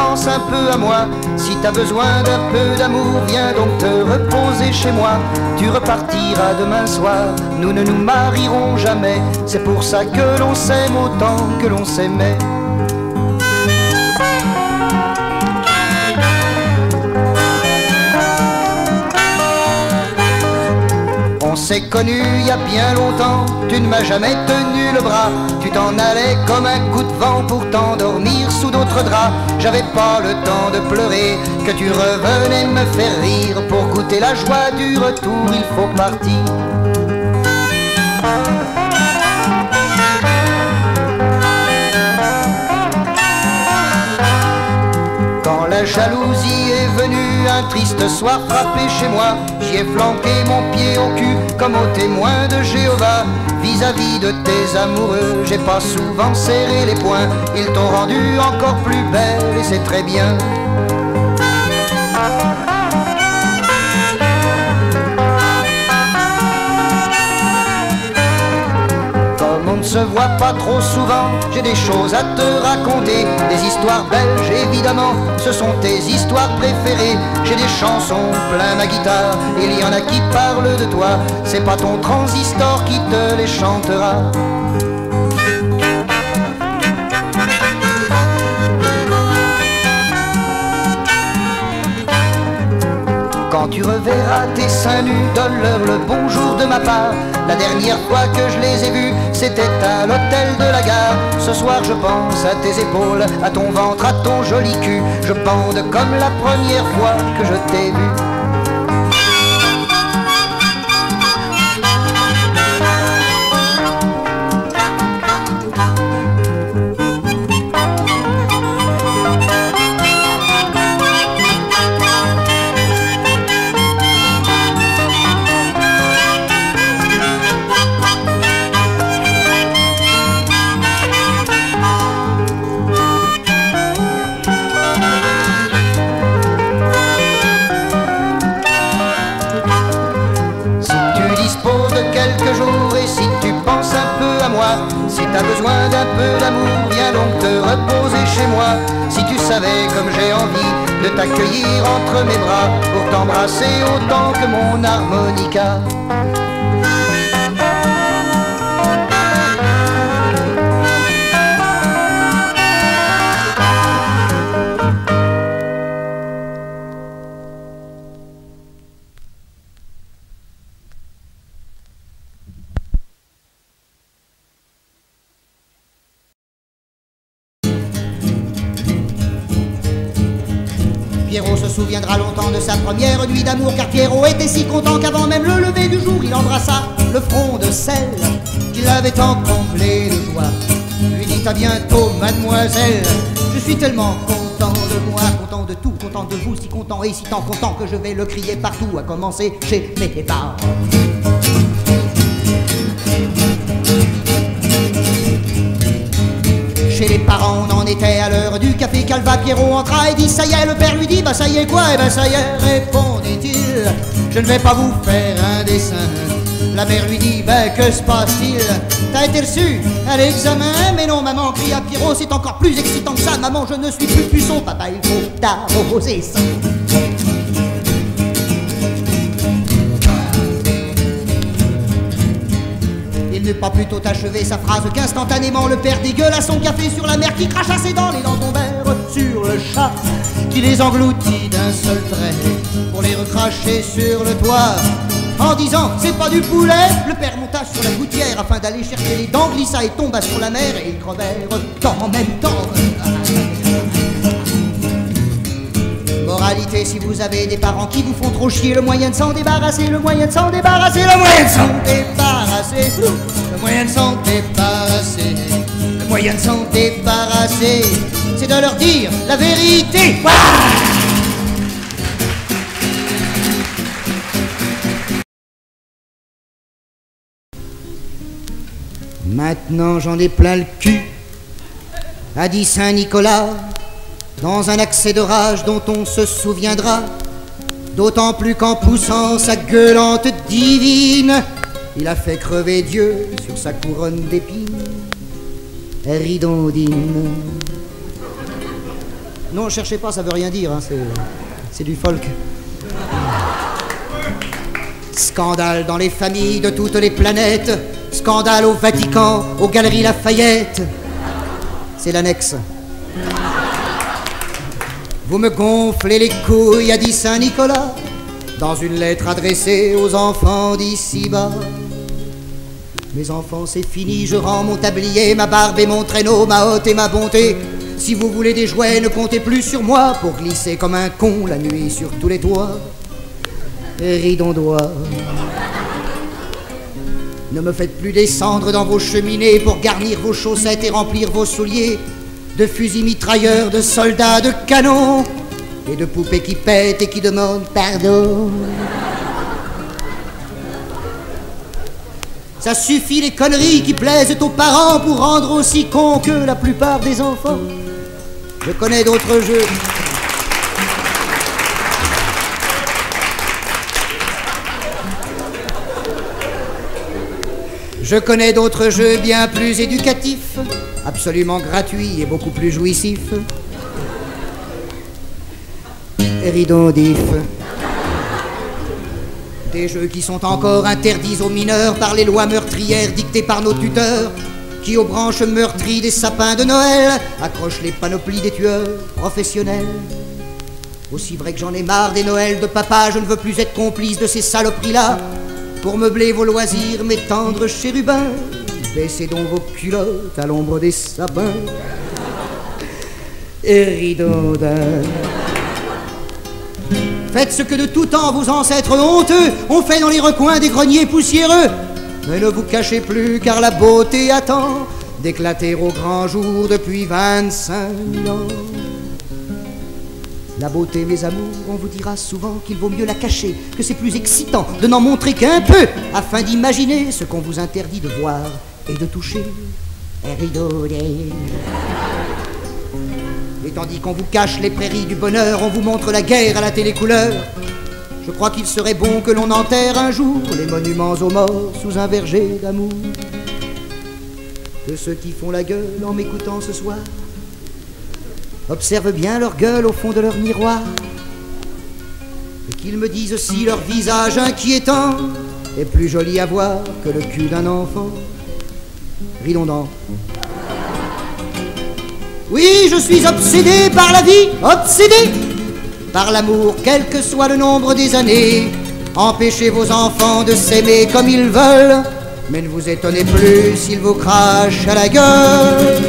penses un peu à moi. Si t'as besoin d'un peu d'amour, viens donc te reposer chez moi. Tu repartiras demain soir, nous ne nous marierons jamais. C'est pour ça que l'on s'aime autant que l'on s'aimait. On s'est connus il y a bien longtemps, tu ne m'as jamais tenu le bras. Tu t'en allais comme un coup de vent pour t'endormir sous d'autres draps. J'avais pas le temps de pleurer, que tu revenais me faire rire. Pour goûter la joie du retour, il faut partir. Quand la jalousie est venue, un triste soir frappé chez moi, j'y ai flanqué mon pied au cul comme au témoin de Jéhovah. Vis-à-vis de tes amoureux, j'ai pas souvent serré les poings. Ils t'ont rendu encore plus belle et c'est très bien. On ne se voit pas trop souvent, j'ai des choses à te raconter. Des histoires belges évidemment, ce sont tes histoires préférées. J'ai des chansons plein ma guitare, il y en a qui parlent de toi. C'est pas ton transistor qui te les chantera. Quand tu reverras tes seins nus, donne-leur le bonjour de ma part. La dernière fois que je les ai vus, c'était à l'hôtel de la gare. Ce soir je pense à tes épaules, à ton ventre, à ton joli cul. Je bande comme la première fois que je t'ai vu. Si t'as besoin d'un peu d'amour, viens donc te reposer chez moi. Si tu savais comme j'ai envie de t'accueillir entre mes bras, pour t'embrasser autant que mon harmonica. Pierrot se souviendra longtemps de sa première nuit d'amour, car Pierrot était si content qu'avant même le lever du jour, il embrassa le front de celle qui l'avait tant comblé de joie. Lui dit à bientôt, mademoiselle, je suis tellement content de moi, content de tout, content de vous, si content et si tant content que je vais le crier partout, à commencer chez mes parents. Chez les parents, on en était à l'heure du café. Calva, Pierrot entra et dit ça y est. Le père lui dit bah ça y est quoi? Eh ben ça y est, répondit-il, je ne vais pas vous faire un dessin. La mère lui dit ben que se passe-t-il? T'as été reçu à l'examen? Mais non maman, cria Pierrot, c'est encore plus excitant que ça. Maman, je ne suis plus puceau, papa il faut t'arroser ça. Il n'eut pas plus tôt achevé sa phrase qu'instantanément le père dégueula son café sur la mère qui cracha ses dents. Les dents tombèrent sur le chat qui les engloutit d'un seul trait pour les recracher sur le toit. En disant c'est pas du poulet, le père monta sur la gouttière afin d'aller chercher les dents, glissa et tomba sur la mer et ils crevèrent en même temps. Moralité, si vous avez des parents qui vous font trop chier, le moyen de s'en débarrasser, le moyen de s'en débarrasser, le moyen de s'en débarrasser, le moyen de s'en débarrasser, le moyen de s'en débarrasser, c'est de leur dire la vérité. Maintenant j'en ai plein le cul, a dit Saint-Nicolas, dans un accès de rage dont on se souviendra, d'autant plus qu'en poussant sa gueulante divine, il a fait crever Dieu sur sa couronne d'épines ridondine. Non, cherchez pas, ça veut rien dire, hein, c'est du folk. Scandale dans les familles de toutes les planètes. Scandale au Vatican, aux Galeries Lafayette. C'est l'annexe. Vous me gonflez les couilles, a dit Saint-Nicolas, dans une lettre adressée aux enfants d'ici-bas. Mes enfants, c'est fini, je rends mon tablier, ma barbe et mon traîneau, ma hotte et ma bonté. Si vous voulez des jouets, ne comptez plus sur moi pour glisser comme un con la nuit sur tous les toits. Ridondois. Ne me faites plus descendre dans vos cheminées pour garnir vos chaussettes et remplir vos souliers de fusils mitrailleurs, de soldats, de canons et de poupées qui pètent et qui demandent pardon. Ça suffit les conneries qui plaisent aux parents pour rendre aussi cons que la plupart des enfants. Je connais d'autres jeux. Je connais d'autres jeux bien plus éducatifs, absolument gratuits et beaucoup plus jouissifs. Ridondif. Des jeux qui sont encore interdits aux mineurs par les lois meurtrières dictées par nos tuteurs, qui aux branches meurtries des sapins de Noël accrochent les panoplies des tueurs professionnels. Aussi vrai que j'en ai marre des Noëls de papa, je ne veux plus être complice de ces saloperies-là. Pour meubler vos loisirs, mes tendres chérubins, baissez donc vos culottes à l'ombre des sapins. Et ridondins. Faites ce que de tout temps vos ancêtres honteux ont fait dans les recoins des greniers poussiéreux. Mais ne vous cachez plus car la beauté attend d'éclater au grand jour depuis 25 000 ans. La beauté, mes amours, on vous dira souvent qu'il vaut mieux la cacher, que c'est plus excitant de n'en montrer qu'un peu, afin d'imaginer ce qu'on vous interdit de voir et de toucher. Et tandis qu'on vous cache les prairies du bonheur, on vous montre la guerre à la télécouleur. Je crois qu'il serait bon que l'on enterre un jour les monuments aux morts sous un verger d'amour. Que ceux qui font la gueule en m'écoutant ce soir observent bien leur gueule au fond de leur miroir, et qu'ils me disent si leur visage inquiétant est plus joli à voir que le cul d'un enfant. Ridondant. Oui, je suis obsédé par la vie, obsédé par l'amour, quel que soit le nombre des années. Empêchez vos enfants de s'aimer comme ils veulent, mais ne vous étonnez plus s'ils vous crachent à la gueule.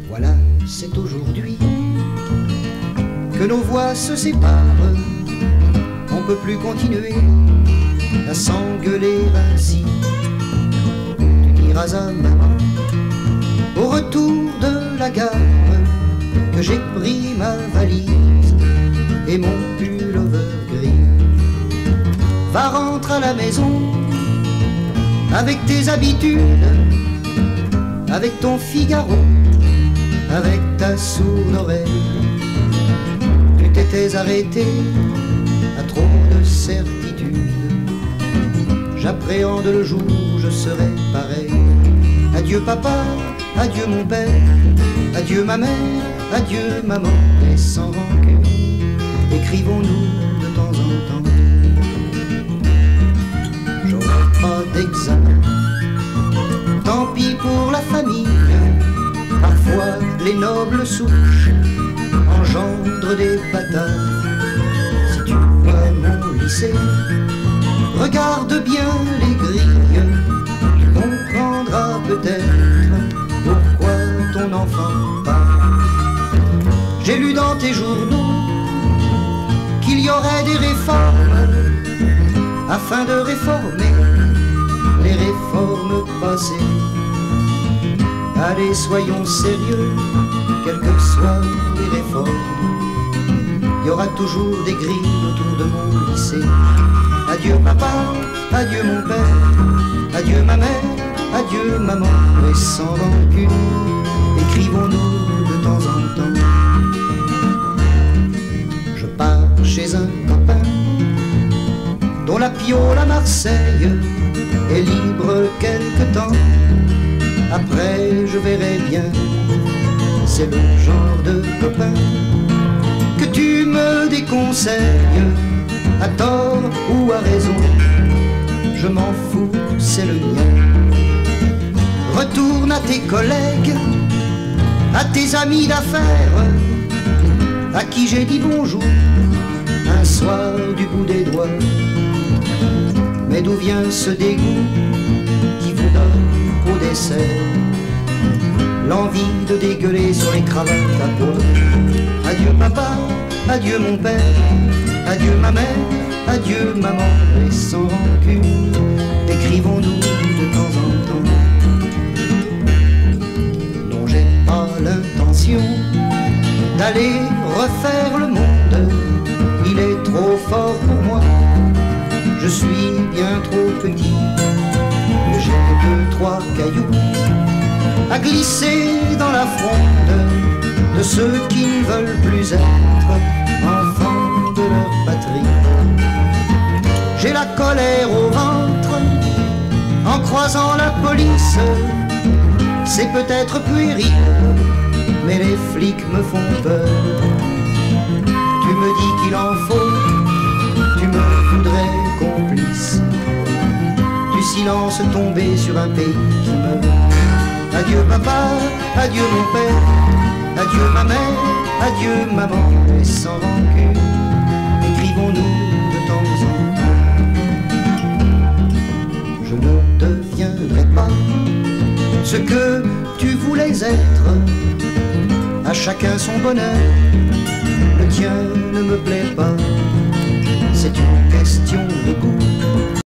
Voilà, c'est aujourd'hui que nos voix se séparent. On peut plus continuer à s'engueuler ainsi. Tu diras à maman au retour de la gare que j'ai pris ma valise et mon pullover gris. Va rentrer à la maison avec tes habitudes, avec ton Figaro, avec ta sourde oreille. Tu t'étais arrêté à trop de certitude. J'appréhende le jour où je serai pareil. Adieu papa, adieu mon père, adieu ma mère, adieu maman. Et sans rancune, écrivons-nous de temps en temps. J'aurai pas d'examen, tant pis pour la famille. Parfois les nobles souches engendrent des bâtards. Si tu vois mon lycée, regarde bien les grilles, tu comprendras peut-être pourquoi ton enfant part. J'ai lu dans tes journaux qu'il y aurait des réformes afin de réformer les réformes passées. Allez, soyons sérieux, quelles que soient les réformes. Il y aura toujours des grilles autour de mon lycée. Adieu papa, adieu mon père, adieu ma mère, adieu maman. Et sans rancune, écrivons-nous de temps en temps. Je pars chez un copain dont la piole à Marseille est libre quelque temps. Après je verrai bien, c'est le genre de copain que tu me déconseilles, à tort ou à raison, je m'en fous, c'est le mien. Retourne à tes collègues, à tes amis d'affaires, à qui j'ai dit bonjour un soir du bout des doigts. Mais d'où vient ce dégoût qui vous donne au dessert l'envie de dégueuler sur les cravates à pois? Adieu papa, adieu mon père, adieu ma mère, adieu maman. Et sans rancune, écrivons-nous de temps en temps. Non, j'ai pas l'intention d'aller refaire le monde, il est trop fort pour moi. Je suis bien trop petit, j'ai deux, trois cailloux à glisser dans la fronde de ceux qui ne veulent plus être enfants de leur patrie. J'ai la colère au ventre en croisant la police, c'est peut-être puéril, mais les flics me font peur. Tu me dis qu'il en faut, tu me voudrais complice du silence tombé sur un pays qui meurt. Adieu papa, adieu mon père, adieu ma mère, adieu maman. Et sans rancune, écrivons-nous de temps en temps. Je ne deviendrai pas ce que tu voulais être, à chacun son bonheur, le tien ne me plaît pas, c'est une question de goût.